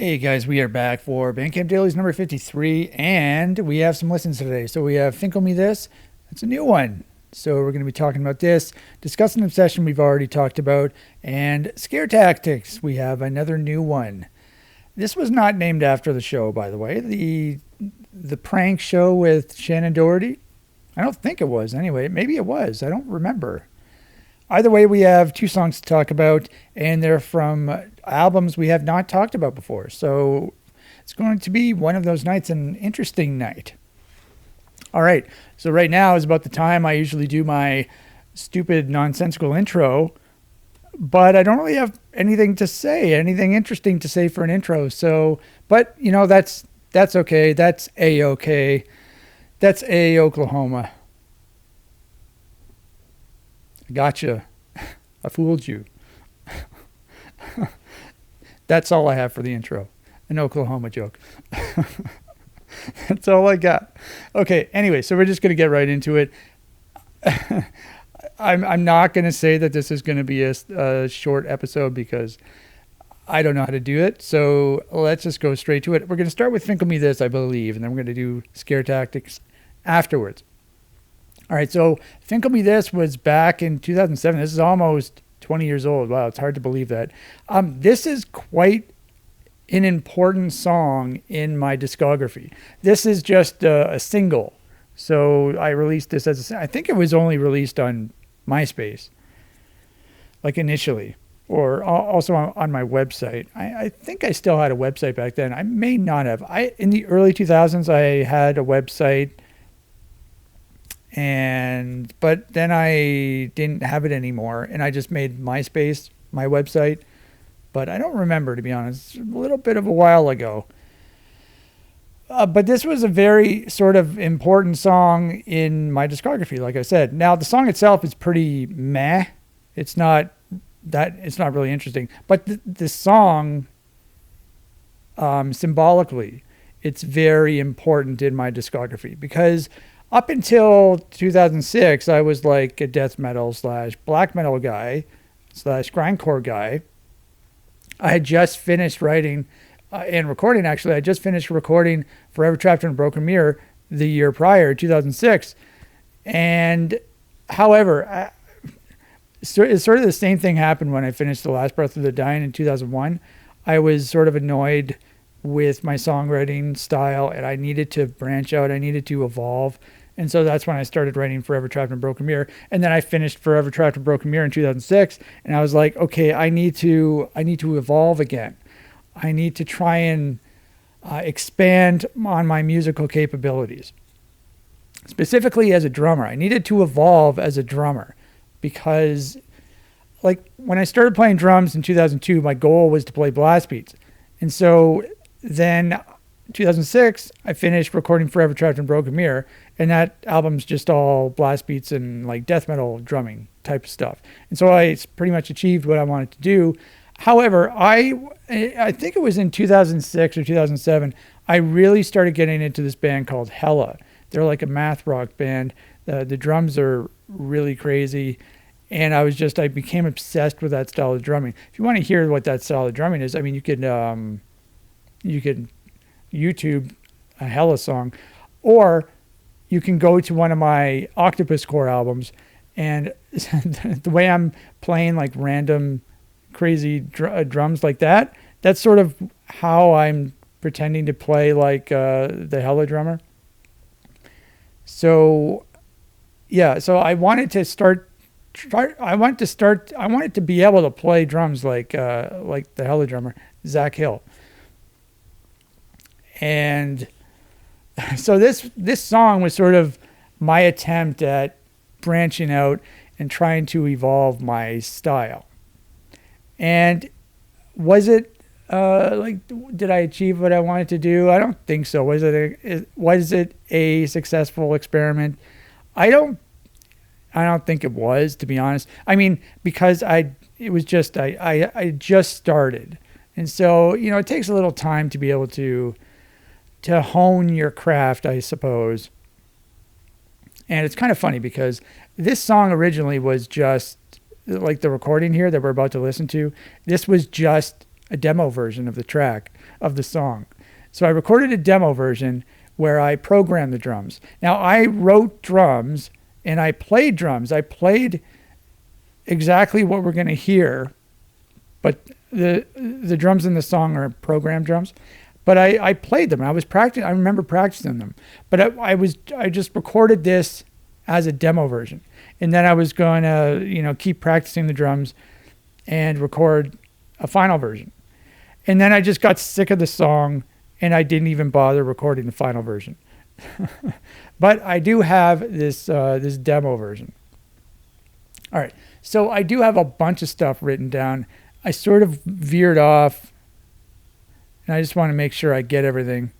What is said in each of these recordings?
Hey guys, we are back for Bandcamp Dailies number 53, and we have some listens today. So we have Finkle Me This. It's a new one. So we're going to be talking about this, discussing Obsession we've already talked about, and Scare Tactics. We have another new one. This was not named after the show, by the way. The prank show with Shannon Doherty. I don't think it was anyway. Maybe it was. I don't remember. Either way, we have two songs to talk about, and they're from albums we have not talked about before. So it's going to be one of those nights, an interesting night. All right, so right now is about the time I usually do my stupid, nonsensical intro, but I don't really have anything to say, anything interesting to say for an intro. So, but, you know, that's okay. That's A-okay. That's Oklahoma. Gotcha. I fooled you. That's all I have for the intro. An Oklahoma joke. That's all I got. Okay, anyway, so we're just going to get right into it. I'm not going to say that this is going to be a short episode because I don't know how to do it. So let's just go straight to it. We're going to start with Finkle Me This, I believe, and then we're going to do Scare Tactics afterwards. All right, so Finkle Me This was back in 2007. This is almost 20 years old. Wow, it's hard to believe that. This is quite an important song in my discography. This is just a single. So I released this as I think it was only released on MySpace, like initially, or also on my website. I think I still had a website back then. I may not have. In the early 2000s, I had a website, but then I didn't have it anymore, and I just made MySpace my website. But I don't remember, to be honest. It's a little bit of a while ago. But this was a very sort of important song in my discography, like I said. Now, the song itself is pretty meh. It's not really interesting. But the song, symbolically, it's very important in my discography because up until 2006, I was like a death metal / black metal guy / grindcore guy. I had just finished writing and recording, actually. I just finished recording Forever Trapped in a Broken Mirror the year prior, 2006. And however, it's sort of the same thing happened when I finished The Last Breath of the Dying in 2001. I was sort of annoyed with my songwriting style, and I needed to branch out. I needed to evolve. And so that's when I started writing Forever Trapped in a Broken Mirror. And then I finished Forever Trapped in a Broken Mirror in 2006. And I was like, okay, I need to evolve again. I need to try and expand on my musical capabilities. Specifically as a drummer. I needed to evolve as a drummer because like when I started playing drums in 2002, my goal was to play blast beats. And so then 2006, I finished recording Forever Trapped in Broken Mirror, and that album's just all blast beats and like death metal drumming type of stuff. And so I pretty much achieved what I wanted to do. However, I think it was in 2006 or 2007, I really started getting into this band called Hella. They're like a math rock band. The drums are really crazy. And I became obsessed with that style of drumming. If you want to hear what that style of drumming is, I mean, you could YouTube a Hella song, or you can go to one of my Octopus Core albums, and the way I'm playing like random crazy drums like that, that's sort of how I'm pretending to play like the Hella drummer. So yeah, so I wanted to be able to play drums like the Hella drummer, Zach Hill. And so this song was sort of my attempt at branching out and trying to evolve my style. And was it did I achieve what I wanted to do? I don't think so. Was it a successful experiment? I don't think it was, to be honest. I mean, because I just started. And so, you know, it takes a little time to be able to hone your craft, I suppose. And it's kind of funny because this song originally was just like the recording here that we're about to listen to. This was just a demo version of the track of the song. So I recorded a demo version where I programmed the drums. Now I wrote drums and I played drums. I played exactly what we're going to hear, but the drums in the song are programmed drums. But I played them. I was practicing. I remember practicing them. But I just recorded this as a demo version, and then I was going to keep practicing the drums and record a final version. And then I just got sick of the song, and I didn't even bother recording the final version. But I do have this demo version. All right, so I do have a bunch of stuff written down. I sort of veered off, and I just want to make sure I get everything.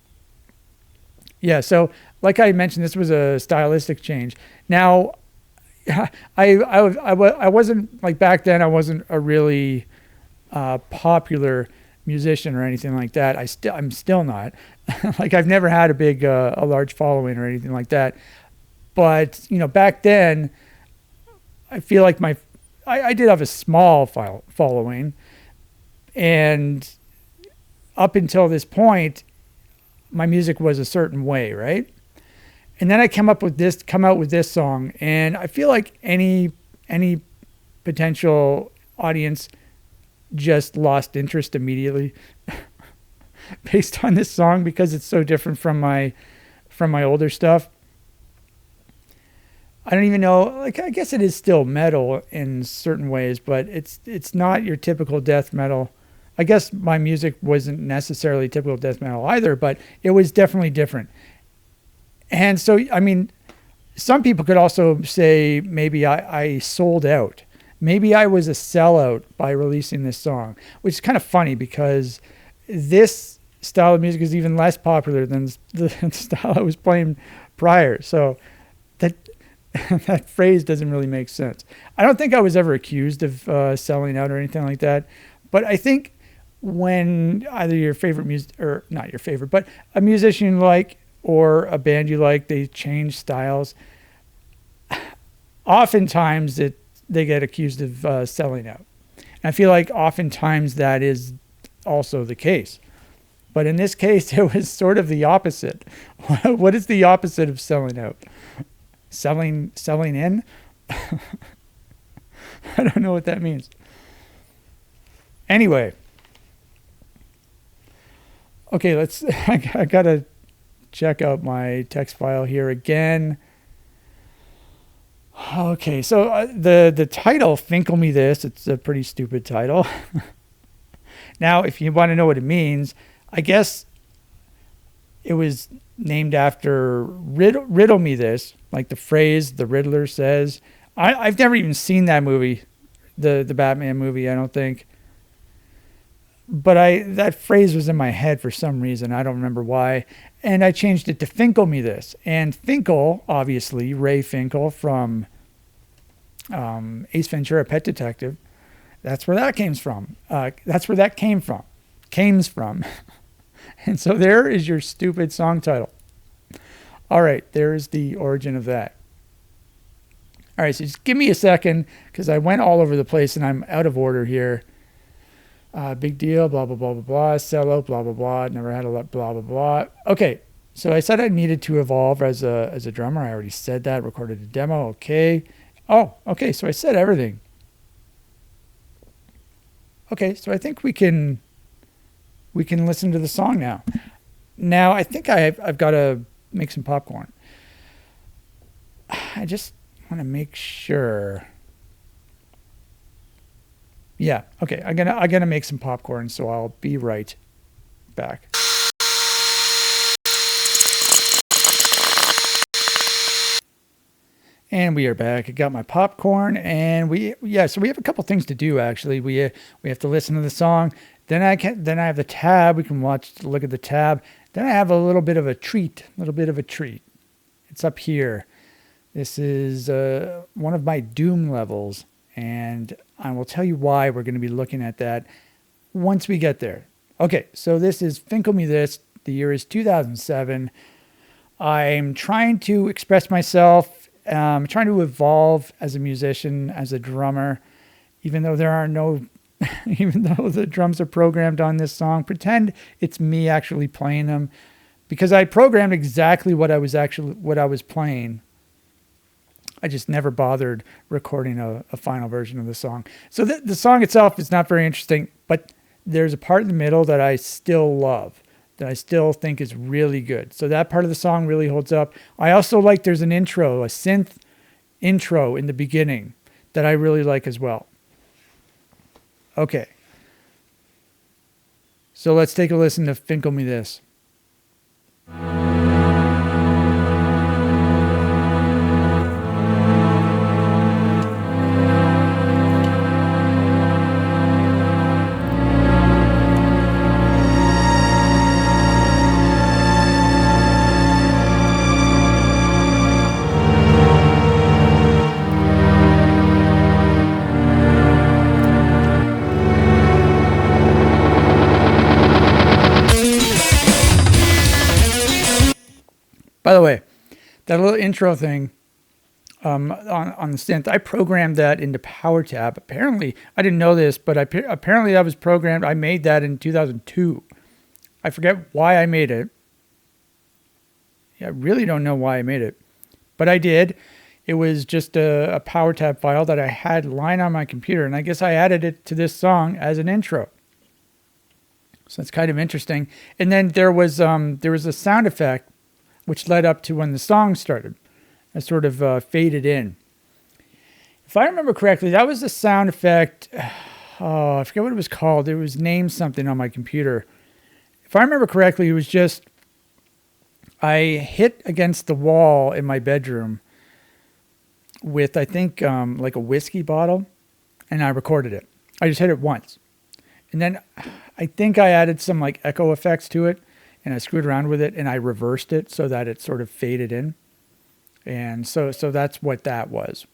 Yeah, so like I mentioned, this was a stylistic change. Now, I wasn't, like back then, I wasn't a really popular musician or anything like that. I'm still not. Like I've never had a large following or anything like that. But back then, I feel like I did have a small following, and up until this point, my music was a certain way, right? And then I come out with this song, and I feel like any potential audience just lost interest immediately based on this song because it's so different from my older stuff. I don't even know, like I guess it is still metal in certain ways, but it's not your typical death metal. I guess my music wasn't necessarily typical death metal either, but it was definitely different. And so, I mean, some people could also say maybe I sold out. Maybe I was a sellout by releasing this song, which is kind of funny because this style of music is even less popular than the style I was playing prior. So that phrase doesn't really make sense. I don't think I was ever accused of selling out or anything like that. But I think when either your favorite music, or not your favorite, but a musician you like or a band you like, they change styles, oftentimes they get accused of selling out. And I feel like oftentimes that is also the case. But in this case, it was sort of the opposite. What is the opposite of selling out? Selling in? I don't know what that means. Anyway. Okay, I gotta check out my text file here again. Okay, so the title, Finkle Me This, it's a pretty stupid title. Now, if you want to know what it means, I guess it was named after Riddle Me This, like the phrase the Riddler says. I've never even seen that movie, the Batman movie, I don't think. But that phrase was in my head for some reason. I don't remember why. And I changed it to Finkle Me This. And Finkle, obviously, Ray Finkle from Ace Ventura, Pet Detective. That's where that came from. Cames from. And so there is your stupid song title. All right, there's the origin of that. All right, so just give me a second because I went all over the place and I'm out of order here. Big deal, blah, blah, blah, blah, blah, sell out, blah, blah, blah, never had a lot, blah, blah, blah. Okay, so I said I needed to evolve as a drummer. I already said that, recorded a demo, okay. Oh, okay, so I said everything. Okay, so I think we can listen to the song now. Now, I think I've got to make some popcorn. I just want to make sure. Yeah, okay. I'm gonna make some popcorn, so I'll be right back. And we are back. I got my popcorn, and so we have a couple things to do actually. We have to listen to the song. Then I have the tab. We can look at the tab. Then I have a little bit of a treat. It's up here. This is one of my Doom levels, and I will tell you why we're going to be looking at that once we get there. Okay, so this is Finkle Me This. The year is 2007. I'm trying to express myself. I'm trying to evolve as a musician, as a drummer, even though there are no even though the drums are programmed on this song. Pretend it's me actually playing them, because I programmed exactly what I was playing. I just never bothered recording a final version of the song. So the song itself is not very interesting, but there's a part in the middle that I still love, that I still think is really good. So that part of the song really holds up. I also like there's an intro, a synth intro in the beginning that I really like as well. Okay. So let's take a listen to Finkle Me This. By the way, that little intro thing on the synth, I programmed that into PowerTab. Apparently, I didn't know this, but apparently that was programmed. I made that in 2002. I forget why I made it. Yeah, I really don't know why I made it, but I did. It was just a PowerTab file that I had lying on my computer, and I guess I added it to this song as an intro. So it's kind of interesting. And then there was a sound effect which led up to when the song started. I sort of faded in. If I remember correctly, that was the sound effect. Oh, I forget what it was called. It was named something on my computer. If I remember correctly, it was just I hit against the wall in my bedroom with, I think, like a whiskey bottle, and I recorded it. I just hit it once. And then I think I added some like echo effects to it, and I screwed around with it and I reversed it so that it sort of faded in. And so that's what that was.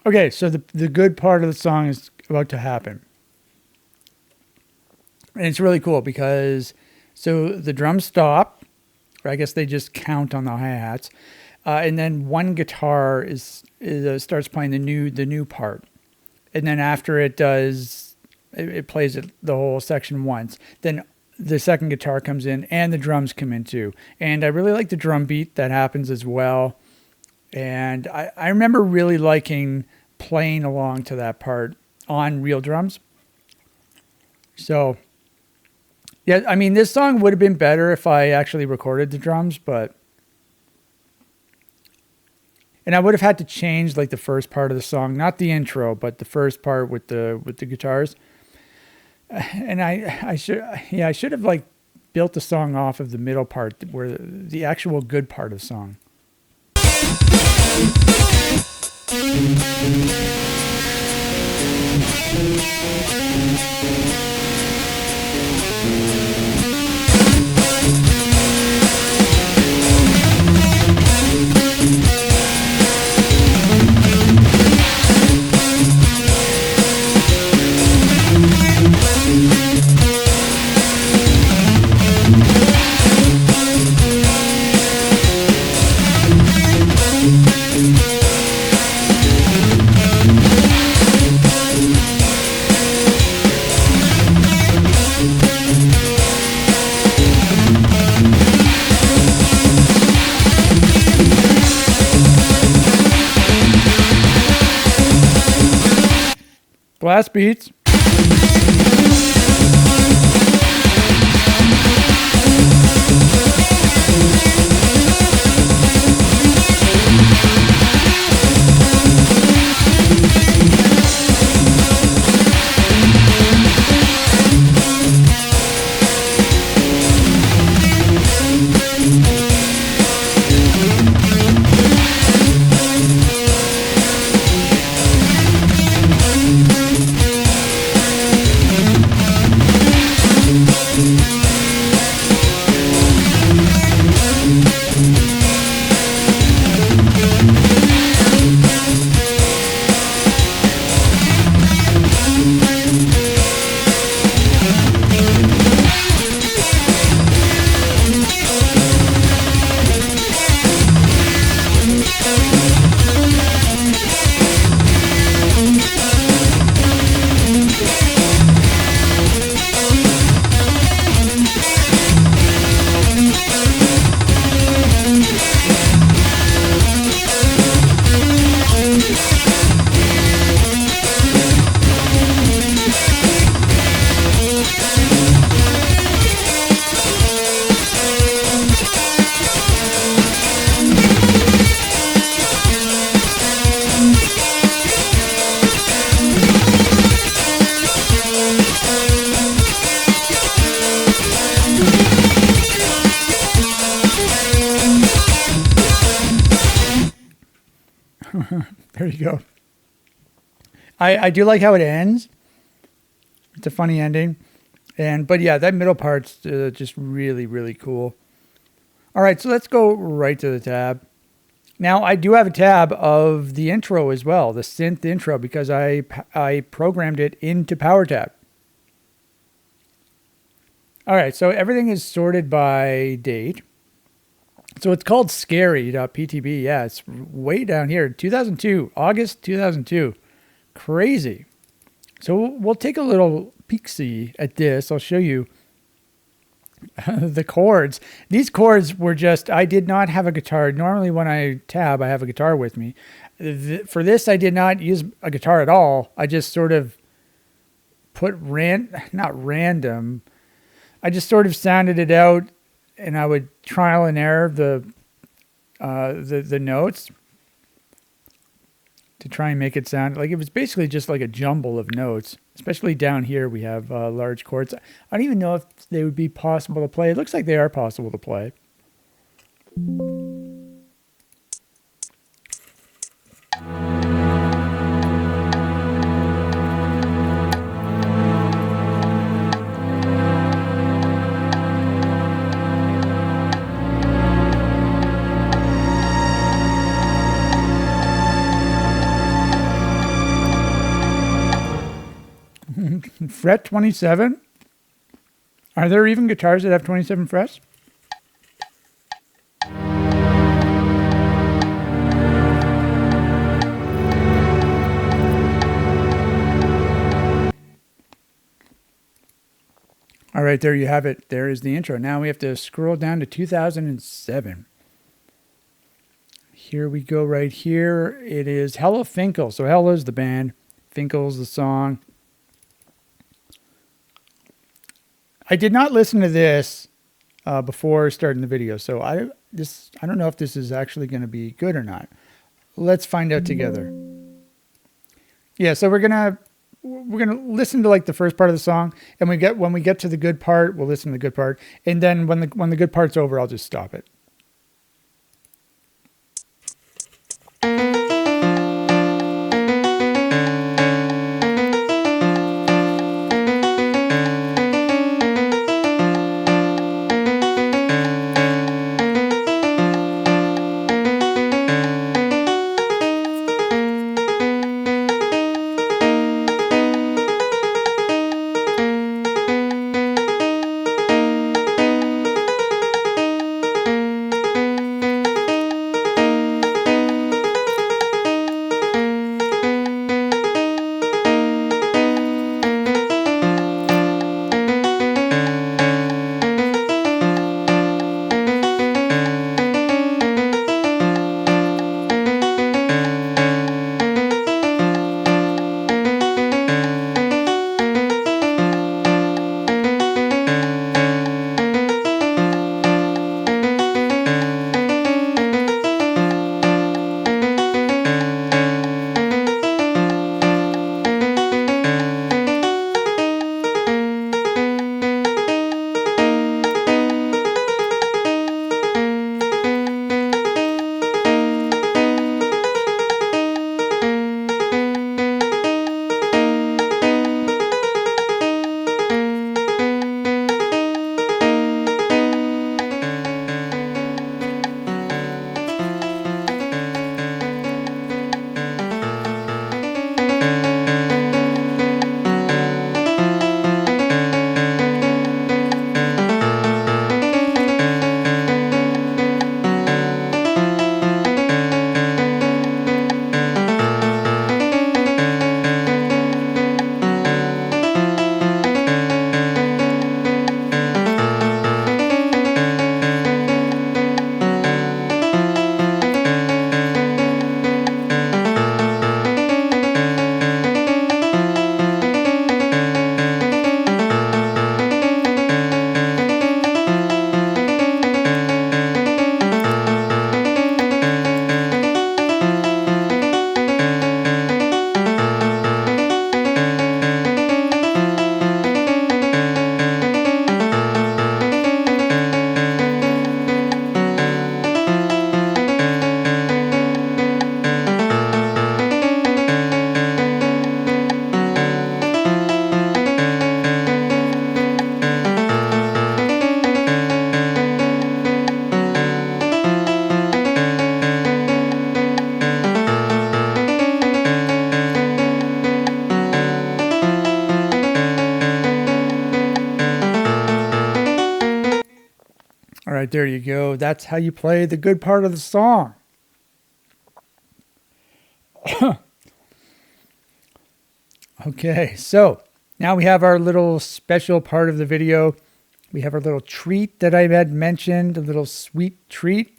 Okay, so the good part of the song is about to happen. And it's really cool because, so the drums stop, or I guess they just count on the hi-hats, and then one guitar starts playing the new part. And then after it does, it plays it, the whole section once. Then the second guitar comes in and the drums come in too. And I really like the drum beat that happens as well. And I remember really liking playing along to that part on real drums. So, yeah, I mean, this song would have been better if I actually recorded the drums, and I would have had to change like the first part of the song, not the intro, but the first part with the guitars. And I should have like built the song off of the middle part, where the actual good part of the song. Blast beats. There you go. I do like how it ends. It's a funny ending. But yeah, that middle part's just really, really cool. All right, so let's go right to the tab. Now, I do have a tab of the intro as well, the synth intro, because I programmed it into PowerTab. All right, so everything is sorted by date. So it's called scary.ptb. Yeah, it's way down here. 2002, August 2002. Crazy. So we'll take a little peek-see at this. I'll show you the chords. These chords were just, I did not have a guitar. Normally when I tab, I have a guitar with me. For this, I did not use a guitar at all. I just sort of put not random. I just sort of sounded it out, and I would trial and error the notes to try and make it sound like it was basically just like a jumble of notes. Especially down here, we have large chords. I don't even know if they would be possible to play. It looks like they are possible to play. Fret 27? Are there even guitars that have 27 frets? All right, there you have it. There is the intro. Now we have to scroll down to 2007. Here we go right here. It is Hello Finkle. So Hello is the band. Finkle's the song. I did not listen to this before starting the video, so I don't know if this is actually going to be good or not. Let's find out together. Yeah, so we're gonna listen to like the first part of the song, and when we get to the good part, we'll listen to the good part, and then when the good part's over, I'll just stop it. there you go. That's how you play the good part of the song. Okay, so now we have our little special part of the video. We have our little treat that I had mentioned, a little sweet treat.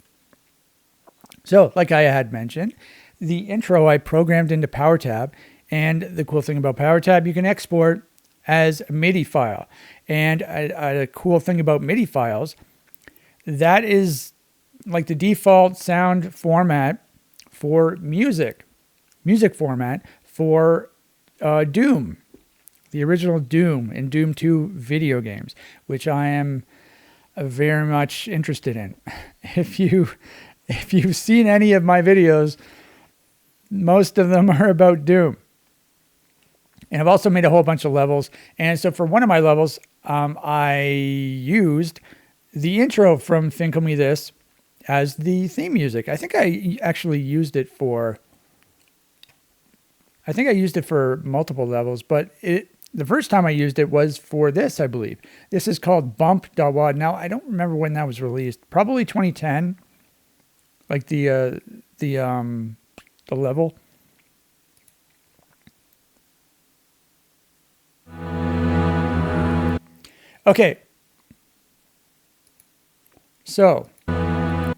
So, like I had mentioned, the intro I programmed into PowerTab, and the cool thing about PowerTab, you can export as a MIDI file. And a cool thing about MIDI files, that is like the default sound format for music format for Doom, the original Doom and Doom 2 video games, which I am very much interested in. If you've seen any of my videos, most of them are about Doom. And I've also made a whole bunch of levels. And so for one of my levels, I used the intro from Finkle Me This as the theme music. I think I actually used it for multiple levels, but the first time I used it was for this, I believe. This is called Bump.wad. Now, I don't remember when that was released. Probably 2010, like the level. Okay. So I'm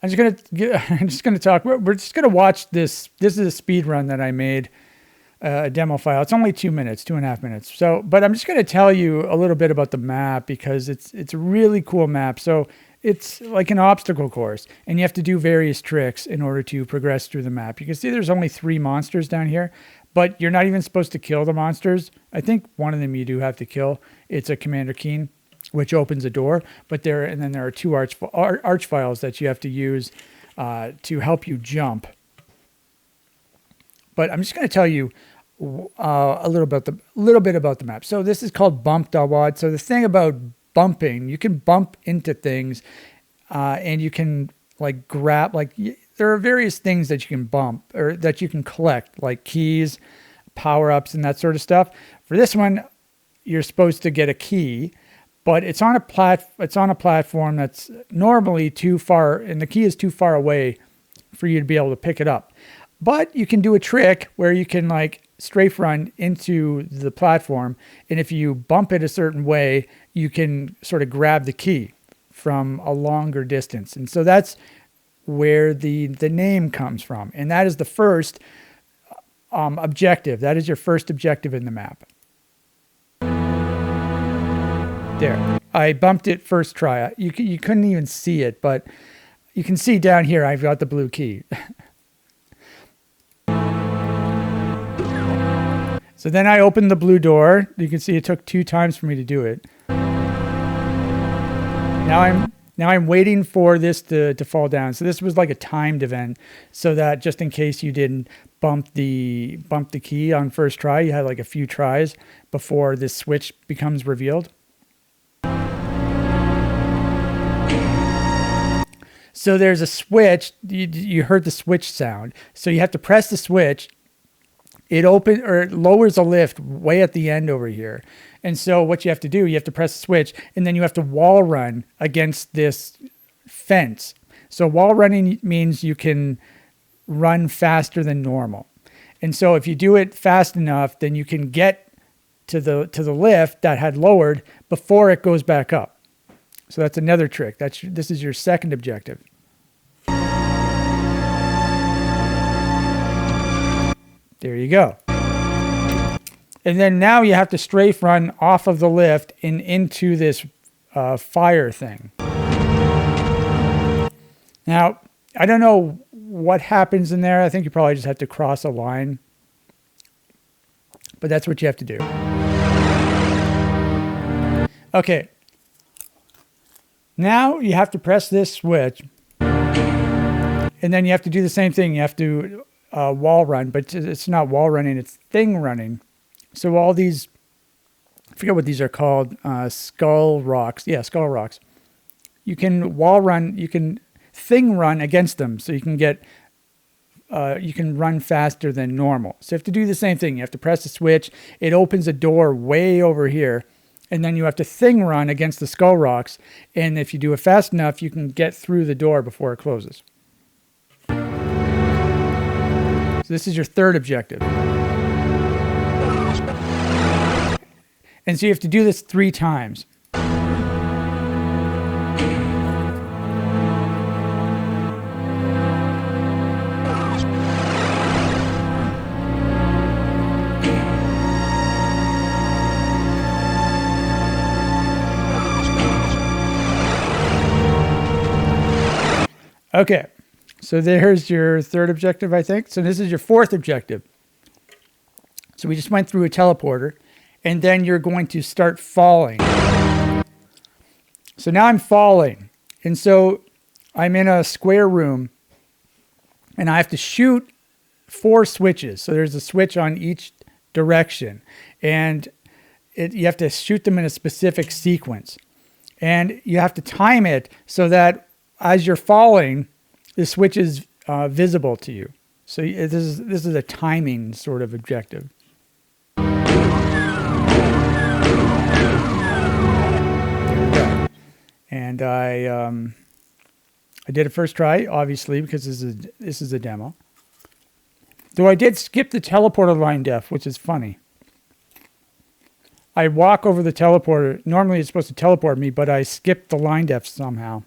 just gonna talk. We're just gonna watch this. This is a speed run that I made, a demo file. It's only 2 minutes, 2.5 minutes. So, but I'm just gonna tell you a little bit about the map because it's a really cool map. So it's like an obstacle course, and you have to do various tricks in order to progress through the map. You can see there's only 3 monsters down here, but you're not even supposed to kill the monsters. I think one of them you do have to kill. It's a Commander Keen, which opens a door, but there are 2 arch files that you have to use to help you jump. But I'm just going to tell you a little bit about the map. So this is called Bump.wad. So the thing about bumping, you can bump into things, and you can like grab, like there are various things that you can bump or that you can collect, like keys, power-ups, and that sort of stuff. For this one, you're supposed to get a key, but it's on a platform that's normally too far, and the key is too far away for you to be able to pick it up. But you can do a trick where you can like strafe run into the platform, and if you bump it a certain way, you can sort of grab the key from a longer distance. And so that's where the name comes from. And that is the first objective. That is your first objective in the map. There. I bumped it first try. You couldn't even see it, but you can see down here I've got the blue key. So then I opened the blue door. You can see it took 2 times for me to do it. Now I'm waiting for this to fall down. So this was like a timed event, so that just in case you didn't bump the key on first try, you had like a few tries before this switch becomes revealed. So there's a switch. You heard the switch sound. So you have to press the switch. It lowers a lift way at the end over here. And so what you have to do, you have to press the switch, and then you have to wall run against this fence. So wall running means you can run faster than normal. And so if you do it fast enough, then you can get to the lift that had lowered before it goes back up. So that's another trick. This is your second objective. There you go. And then now you have to strafe run off of the lift and into this fire thing. Now, I don't know what happens in there. I think you probably just have to cross a line. But that's what you have to do. Okay. Now you have to press this switch. And then you have to do the same thing. You have to wall run, but it's not wall running, it's thing running. So all these, I forget what these are called, skull rocks. Yeah, skull rocks. You can wall run, you can thing run against them, so you can run faster than normal. So you have to do the same thing. You have to press the switch. It opens a door way over here, and then you have to thing run against the skull rocks. And if you do it fast enough, you can get through the door before it closes. So this is your third objective. And so you have to do this 3 times. Okay, so there's your third objective, I think. So this is your fourth objective. So we just went through a teleporter, and then you're going to start falling. So now I'm falling, and so I'm in a square room, and I have to shoot 4 switches. So there's a switch on each direction, and you have to shoot them in a specific sequence. And you have to time it so that as you're falling, the switch is visible to you. So this is a timing sort of objective. There we go. And I did it first try, obviously, because this is a demo. Though I did skip the teleporter line def, which is funny. I walk over the teleporter. Normally it's supposed to teleport me, but I skipped the line def somehow.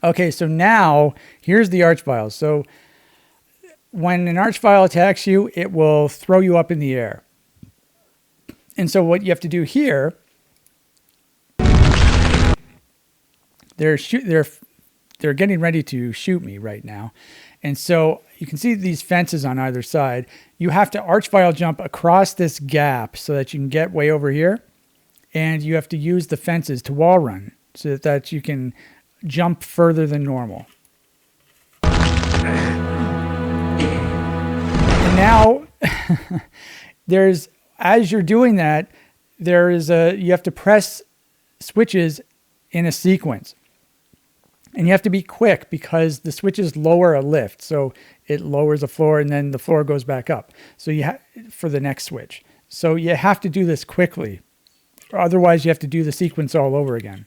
Okay, so now here's the archvile. So when an archvile attacks you, it will throw you up in the air. And so what you have to do here, they're getting ready to shoot me right now. And so you can see these fences on either side. You have to archvile jump across this gap so that you can get way over here. And you have to use the fences to wall run so that you can jump further than normal. And now as you're doing that, you have to press switches in a sequence. And you have to be quick because the switches lower a lift. So it lowers the floor and then the floor goes back up. So for the next switch. So you have to do this quickly. Or otherwise you have to do the sequence all over again.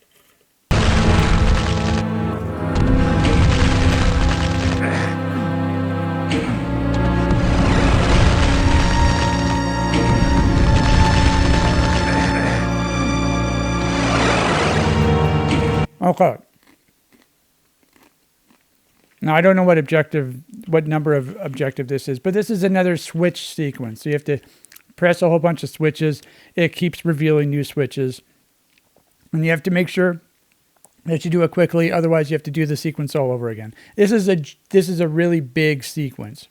Okay. Now, I don't know what number of objective this is, but this is another switch sequence. So you have to press a whole bunch of switches. It keeps revealing new switches. And you have to make sure that you do it quickly. Otherwise, you have to do the sequence all over again. This is a really big sequence.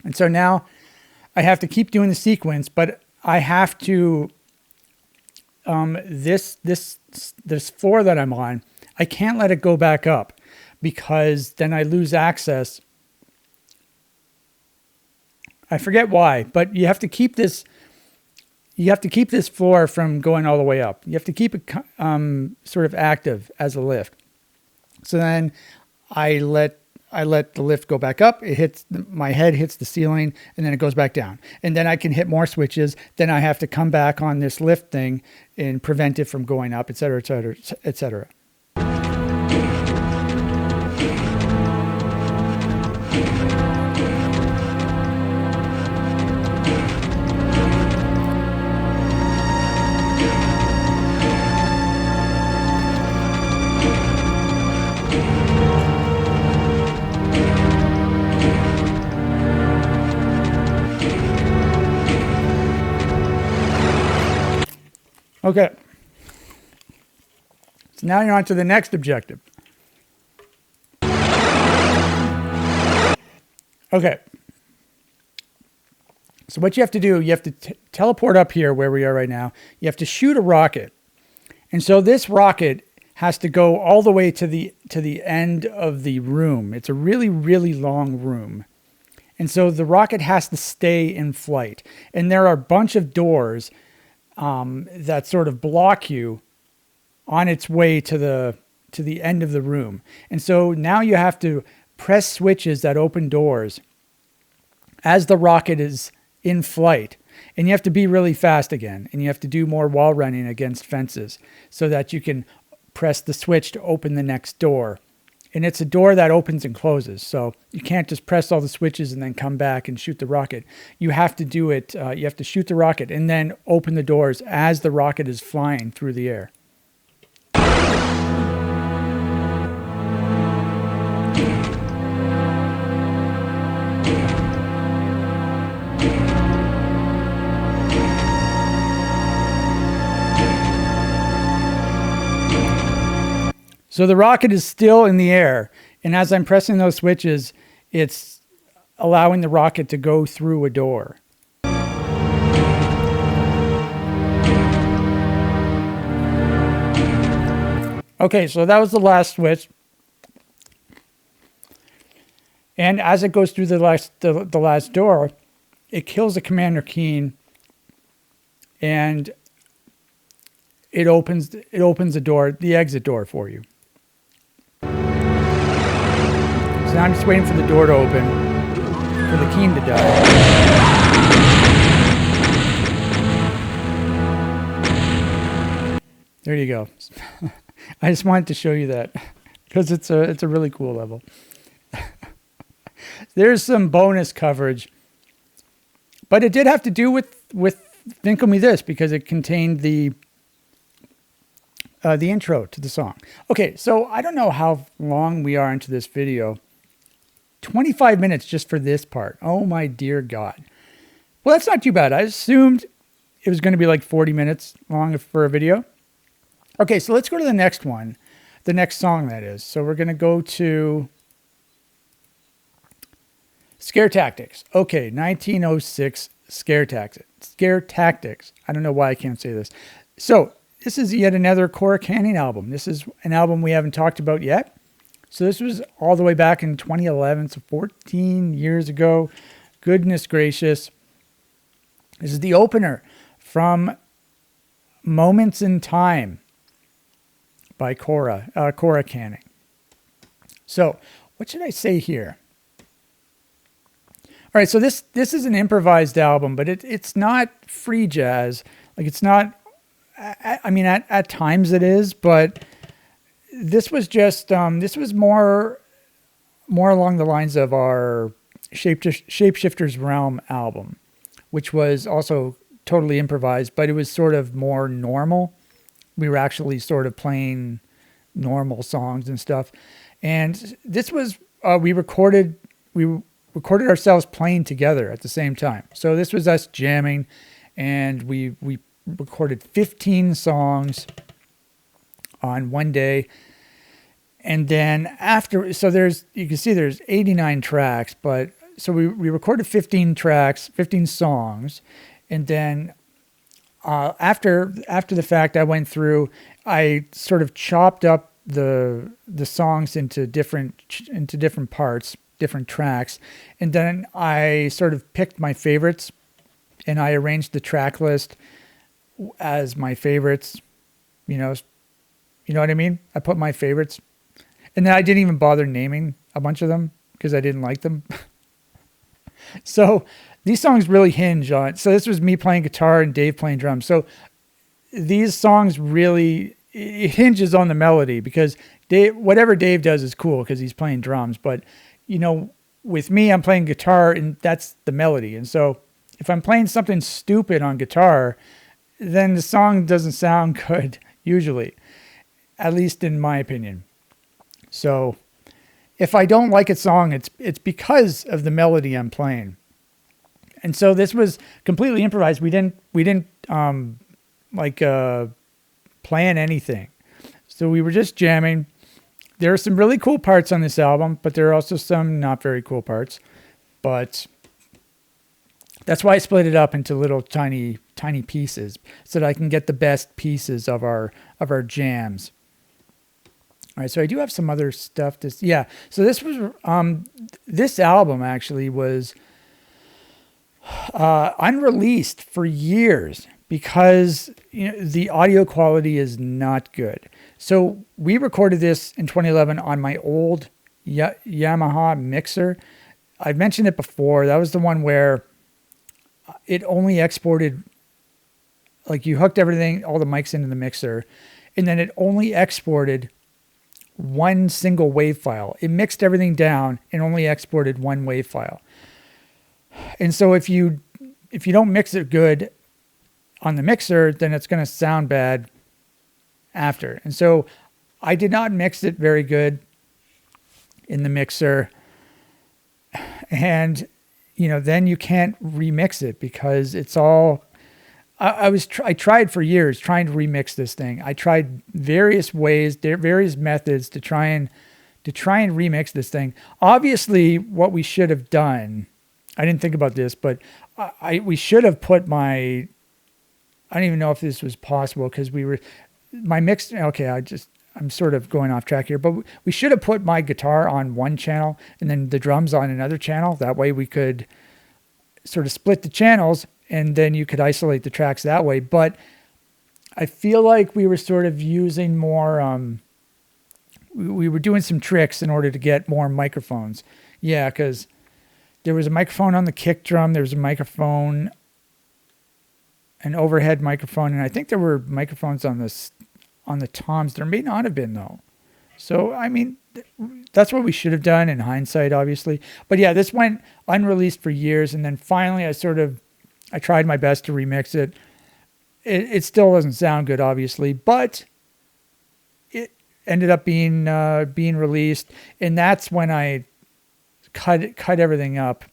And so now I have to keep doing the sequence, but I have to, this floor that I'm on, I can't let it go back up because then I lose access. I forget why, but you have to keep this floor from going all the way up. You have to keep it sort of active as a lift. So then I let the lift go back up. My head hits the ceiling and then it goes back down. And then I can hit more switches. Then I have to come back on this lift thing and prevent it from going up, et cetera, et cetera, et cetera. Okay. So now you're on to the next objective. Okay. So what you have to do, you have to teleport up here where we are right now. You have to shoot a rocket. And so this rocket has to go all the way to the end of the room. It's a really, really long room. And so the rocket has to stay in flight. And there are a bunch of doors that sort of block you on its way to the end of the room. And so now you have to press switches that open doors as the rocket is in flight. And you have to be really fast again. And you have to do more wall running against fences so that you can press the switch to open the next door. And it's a door that opens and closes. So you can't just press all the switches and then come back and shoot the rocket. You have to do it. You have to shoot the rocket and then open the doors as the rocket is flying through the air. So the rocket is still in the air, and as I'm pressing those switches, it's allowing the rocket to go through a door. Okay, so that was the last switch. And as it goes through the last door, it kills the commander keen, and it opens the door, the exit door for you. So now I'm just waiting for the door to open, for the keen to die. There you go. I just wanted to show you that because it's a really cool level. There's some bonus coverage, but it did have to do with Finkle Me This because it contained the intro to the song. Okay, so I don't know how long we are into this video. 25 minutes just for this part. Oh my dear God. Well, that's not too bad. I assumed it was going to be like 40 minutes long for a video. Okay, so let's go to the next one. The next song, that is. So we're going to go to Scare Tactics. Okay, 1906 Scare Tactics. Scare Tactics. I don't know why I can't say this. So this is yet another Cora Canning album. This is an album we haven't talked about yet. So this was all the way back in 2011, so 14 years ago. Goodness gracious. This is the opener from Moments in Time by Cora Canning. So what should I say here? All right, so this is an improvised album, but it's not free jazz. Like it's not, I mean, at times it is, but this was just, this was more along the lines of our Shapeshifter's Realm album, which was also totally improvised, but it was sort of more normal. We were actually sort of playing normal songs and stuff. And this was, we recorded ourselves playing together at the same time. So this was us jamming, and we recorded 15 songs on one day. And then after, so you can see there's 89 tracks, but so we recorded 15 tracks, 15 songs. And then after the fact, I went through, I sort of chopped up the songs into different parts, different tracks. And then I sort of picked my favorites, and I arranged the track list as my favorites, you know what I mean? I put my favorites. And then I didn't even bother naming a bunch of them because I didn't like them. So these songs really hinge on, so this was me playing guitar and Dave playing drums. So these songs really, it hinges on the melody because whatever Dave does is cool because he's playing drums. But, with me, I'm playing guitar and that's the melody. And so if I'm playing something stupid on guitar, then the song doesn't sound good usually, at least in my opinion. So if I don't like a song, it's because of the melody I'm playing. And so this was completely improvised. We didn't plan anything. So we were just jamming. There are some really cool parts on this album, but there are also some not very cool parts. But that's why I split it up into little tiny pieces so that I can get the best pieces of our jams. All right, so I do have some other stuff. So this was this album actually was Unreleased for years because the audio quality is not good. So we recorded this in 2011 on my old Yamaha mixer. I've mentioned it before. That was the one where it only exported, like you hooked everything, all the mics into the mixer, and then it only exported one single wave file. It mixed everything down and only exported one wave file. And so if you don't mix it good on the mixer, then it's going to sound bad after. And so I did not mix it very good in the mixer. And, then you can't remix it because it's all, I tried for years trying to remix this thing. I tried various ways, various methods to try and remix this thing. Obviously what we should have done, I didn't think about this, but we should have put I don't even know if this was possible because I'm sort of going off track here, but we should have put my guitar on one channel and then the drums on another channel. That way we could sort of split the channels and then you could isolate the tracks that way. But I feel like we were sort of using more, we were doing some tricks in order to get more microphones. Yeah, because there was a microphone on the kick drum. There was a microphone, an overhead microphone, and I think there were microphones on the toms. There may not have been, though. So, I mean, that's what we should have done in hindsight, obviously. But yeah, this went unreleased for years, and then finally I tried my best to remix it. It still doesn't sound good, obviously, but it ended up being released, and that's when I cut everything up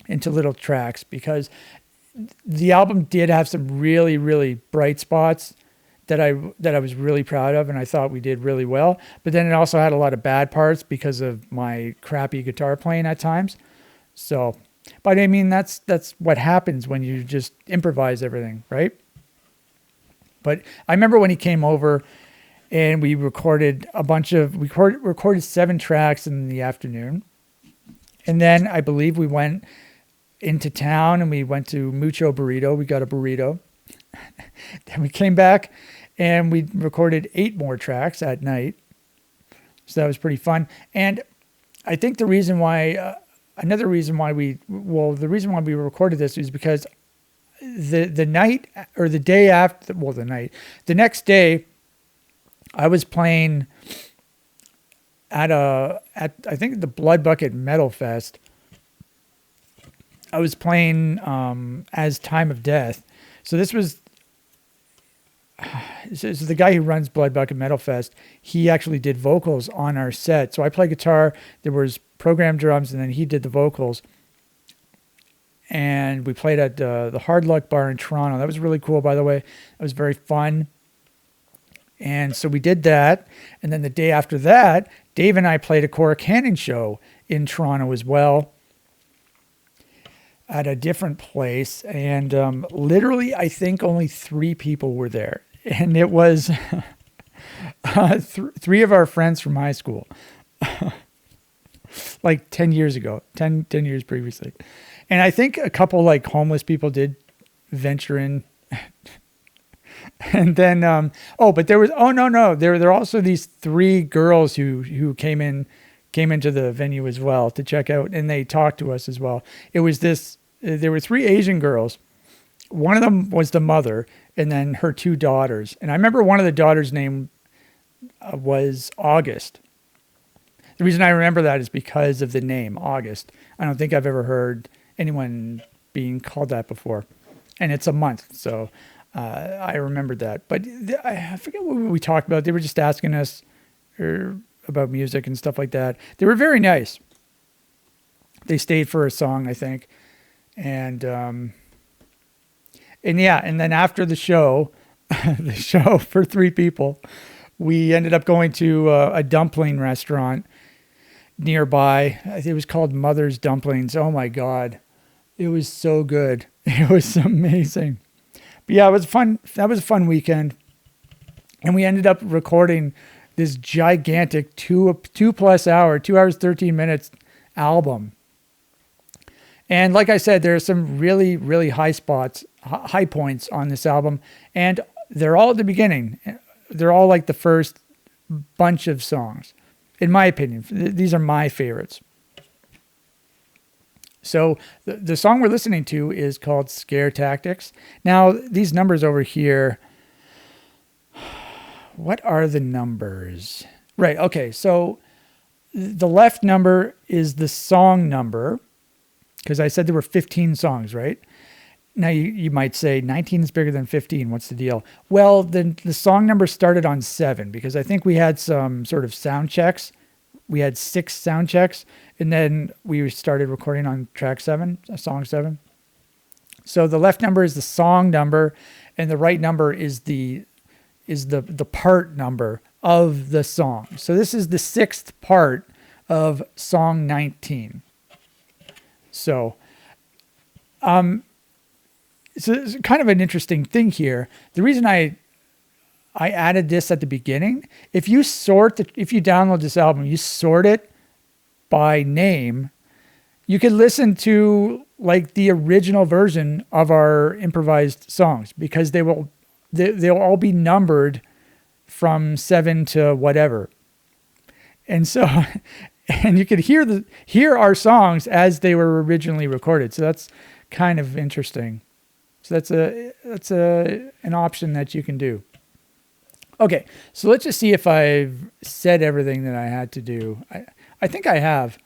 into little tracks because the album did have some really, really bright spots that I was really proud of, and I thought we did really well. But then it also had a lot of bad parts because of my crappy guitar playing at times. So, but I mean, that's what happens when you just improvise everything, right? But I remember when he came over and we recorded recorded 7 tracks in the afternoon. And then I believe we went into town and we went to Mucho Burrito. We got a burrito. Then we came back and we recorded 8 more tracks at night. So that was pretty fun. And I think the reason why we recorded this is because the night or the day after, the next day I was playing at I think the Blood Bucket Metal Fest. I was playing as Time of Death. So this was the guy who runs Blood Bucket Metal Fest. He actually did vocals on our set. So I play guitar, there was programmed drums, and then he did the vocals. And we played at the Hard Luck Bar in Toronto. That was really cool, by the way. It was very fun. And so we did that. And then the day after that, Dave and I played a Cora Cannon show in Toronto as well at a different place. And literally, I think only 3 people were there. And it was 3 of our friends from high school, like 10 years ago, 10 years previously. And I think a couple like homeless people did venture in. And then, but there were also these 3 girls who came into the venue as well to check out, and they talked to us as well. There were 3 Asian girls. One of them was the mother, and then her 2 daughters. And I remember one of the daughters' name was August. The reason I remember that is because of the name, August. I don't think I've ever heard anyone being called that before. And it's a month, so I remembered that. But I forget what we talked about. They were just asking us about music and stuff like that. They were very nice. They stayed for a song, I think. And then after the show, for 3 people, we ended up going to a dumpling restaurant nearby. I think it was called Mother's Dumplings. Oh my God. It was so good. It was amazing. But yeah, it was fun. That was a fun weekend. And we ended up recording this gigantic 2 hours, 13 minutes album. And like I said, there are some really, really high spots, high points on this album. And they're all at the beginning. They're all like the first bunch of songs, in my opinion. These are my favorites. So the song we're listening to is called Scare Tactics. Now, these numbers over here, what are the numbers? Right, okay, so the left number is the song number, because I said there were 15 songs, right? Now, you might say 19 is bigger than 15. What's the deal? Well, the song number started on 7, because I think we had some sort of sound checks. We had 6 sound checks, and then we started recording on track 7, song 7. So the left number is the song number, and the right number is the part number of the song. So this is the 6th part of song 19. So, it's kind of an interesting thing here. The reason I added this at the beginning, if you download this album, you sort it by name, you could listen to like the original version of our improvised songs, because they'll all be numbered from 7 to whatever. And so, and you could hear our songs as they were originally recorded. So that's kind of interesting. So that's an option that you can do. Okay, so let's just see if I've said everything that I had to do. I think I have.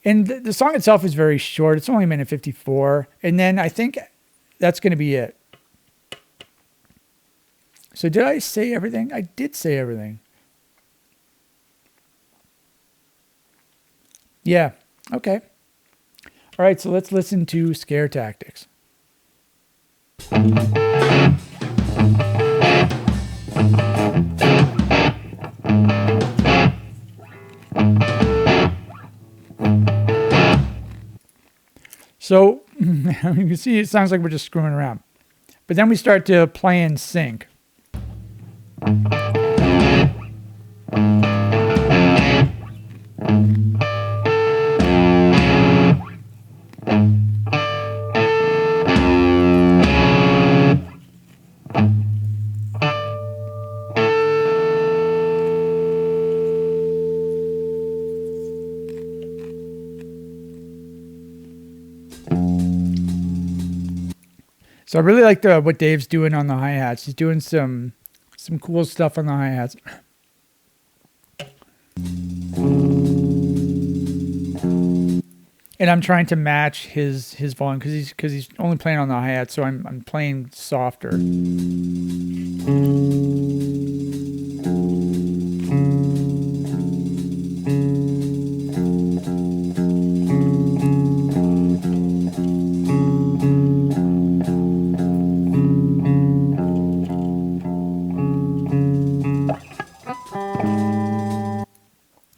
And the song itself is very short. It's only a minute 54. And then I think that's going to be it. So did I say everything? I did say everything. Yeah, okay. All right, so let's listen to Scare Tactics. So you can see it sounds like we're just screwing around. But then we start to play in sync. So I really like what Dave's doing on the hi-hats. He's doing some cool stuff on the hi-hats. And I'm trying to match his volume because he's only playing on the hi-hat, so I'm playing softer.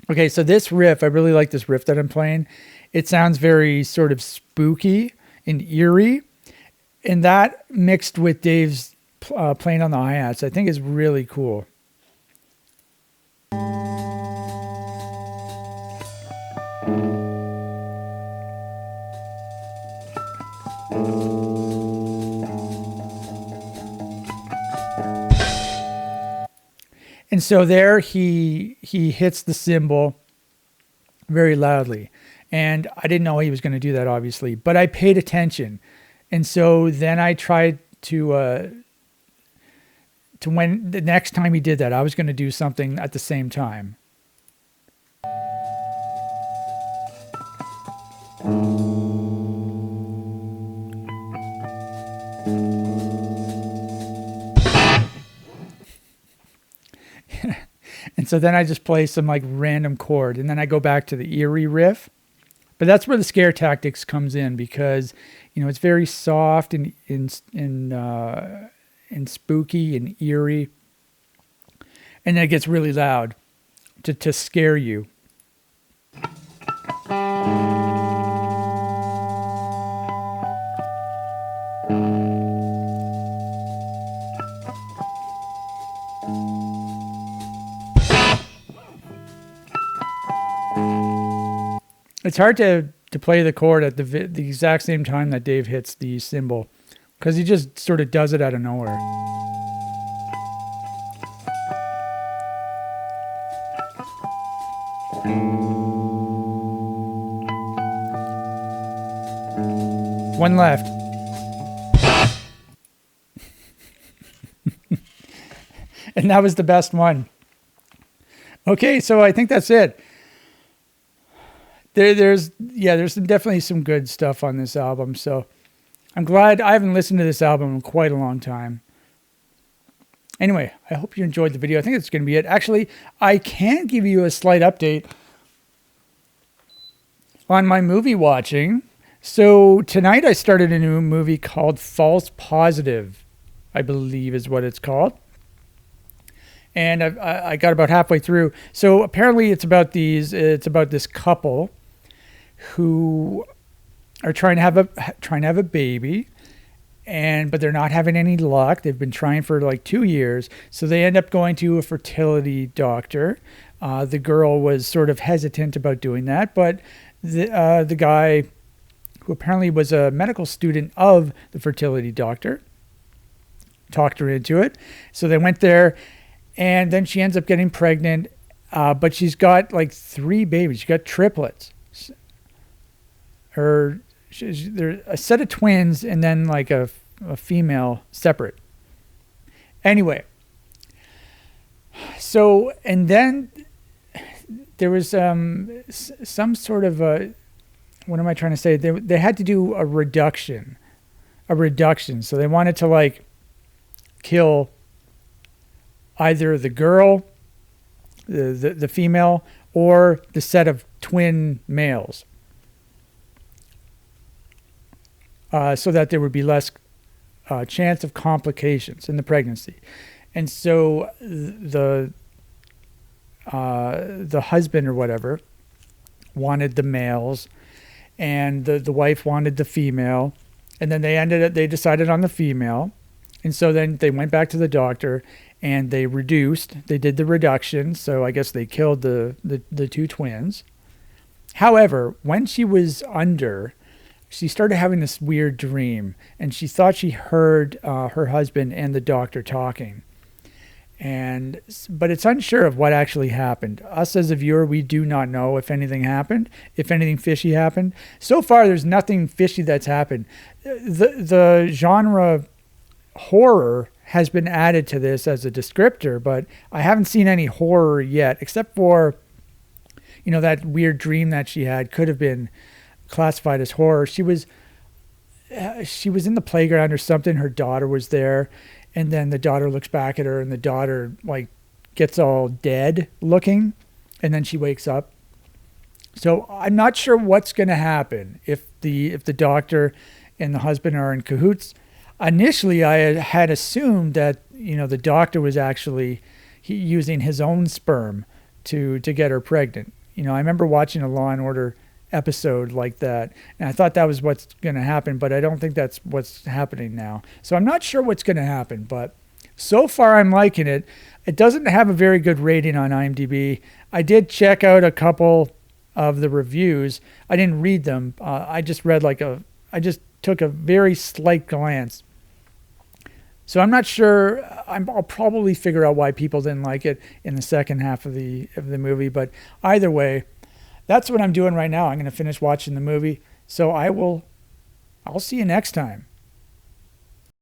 Okay, so this riff, I really like this riff that I'm playing. It sounds very sort of spooky and eerie. And that mixed with Dave's playing on the hi-hats, I think is really cool. And so there he hits the cymbal very loudly. And I didn't know he was going to do that, obviously, but I paid attention. And so then I tried to when the next time he did that, I was going to do something at the same time. And so then I just play some like random chord, and then I go back to the eerie riff. But that's where the Scare Tactics comes in, because it's very soft and spooky and eerie, and then it gets really loud to scare you. It's hard to to play the chord at the exact same time that Dave hits the cymbal, because he just sort of does it out of nowhere. One left. And that was the best one. Okay, so I think that's it. There's definitely some good stuff on this album. So I'm glad. I haven't listened to this album in quite a long time. Anyway, I hope you enjoyed the video. I think that's going to be it. Actually, I can give you a slight update on my movie watching. So tonight I started a new movie called False Positive, I believe is what it's called. And I got about halfway through. So apparently it's about this couple who are trying to have a baby, but they're not having any luck. They've been trying for like 2 years. So they end up going to a fertility doctor. The girl was sort of hesitant about doing that, but the guy, who apparently was a medical student of the fertility doctor, talked her into it. So they went there. And then she ends up getting pregnant, but she's got like 3 babies. She's got triplets. They're a set of twins and then like a female separate. Anyway, so, and then there was some sort of what am I trying to say? They had to do a reduction. So they wanted to like kill either the girl, the female, or the set of twin males, so that there would be less chance of complications in the pregnancy. And so the husband or whatever wanted the males, and the wife wanted the female, and then they decided on the female. And so then they went back to the doctor and they did the reduction. So I guess they killed the 2 twins. However, when she was under, she started having this weird dream, and she thought she heard her husband and the doctor talking. But it's unsure of what actually happened. Us as a viewer, we do not know if anything happened, if anything fishy happened. So far, there's nothing fishy that's happened. The genre horror has been added to this as a descriptor, but I haven't seen any horror yet, except for, that weird dream that she had could have been classified as horror. She was in the playground or something. Her daughter was there, and then the daughter looks back at her, and the daughter like gets all dead looking, and then she wakes up. So I'm not sure what's going to happen if the doctor and the husband are in cahoots. Initially, I had assumed that the doctor was actually using his own sperm to get her pregnant. I remember watching a Law and Order episode like that, and I thought that was what's going to happen, but I don't think that's what's happening now. So I'm not sure what's going to happen, but so far I'm liking it. It doesn't have a very good rating on IMDb. I did check out a couple of the reviews. I didn't read them. I just took a very slight glance. So I'm not sure. I'll probably figure out why people didn't like it in the second half of the movie. But either way, that's what I'm doing right now. I'm going to finish watching the movie. So I'll see you next time.